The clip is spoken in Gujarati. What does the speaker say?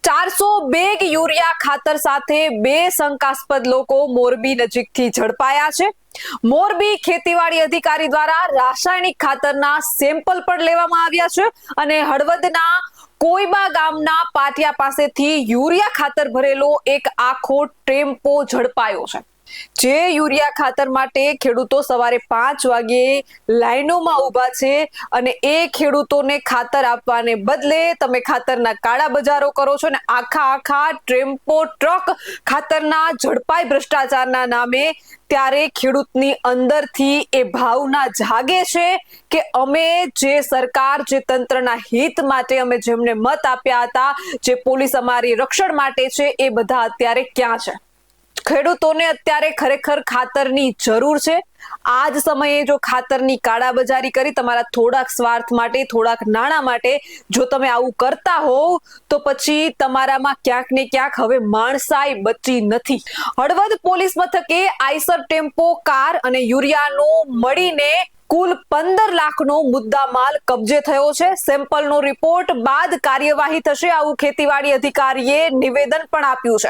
400 બેગ યુરિયા ખાતર સાથે બે શંકાસ્પદ લોકો મોરબી નજીકથી ઝડપાયા છે. મોરબી ખેતીવાડી અધિકારી દ્વારા રાસાયણિક ખાતરના સેમ્પલ પણ લેવામાં આવ્યા છે અને હળવદના કોઈબા ગામના પાટિયા પાસેથી યુરિયા ખાતર ભરેલો એક આખો ટેમ્પો ઝડપાયો છે. જે યુરિયા ખાતર માટે ખેડૂતો સવારે 5 વાગ્યે લાઈનોમાં ઊભા છે અને એ ખેડૂતોને ખાતર આપવાને બદલે તમે ખાતરના કાળા બજારો કરો છો ને આખા ટેમ્પો ટ્રક ખાતરના ઝડપાઈ ભ્રષ્ટાચારના નામે. ત્યારે ખેડૂતની અંદરથી એ ભાવના જાગે છે કે અમે જે સરકાર, જે તંત્રના હિત માટે અમે જેમને મત આપ્યા હતા, જે પોલીસ અમારી રક્ષણ માટે છે, એ બધા અત્યારે ક્યાં છે? ખેડૂતોને અત્યારે ખરેખર ખાતરની જરૂર છે. આ જ સમયે જો ખાતરની કાળાબજારી કરી તમારા થોડાક સ્વાર્થ માટે, થોડાક નાણાં માટે જો તમે આવું કરતા હોવ તો પછી તમારામાં ક્યાંક ને ક્યાંક હવે માણસાઈ બચી નથી. હળવદ પોલીસ મથકે આઈસર ટેમ્પો, કાર અને યુરિયાનો મળીને કુલ 15 લાખનો મુદ્દામાલ કબજે થયો છે. સેમ્પલનો રિપોર્ટ બાદ કાર્યવાહી થશે, આવું ખેતીવાડી અધિકારીએ નિવેદન પણ આપ્યું છે.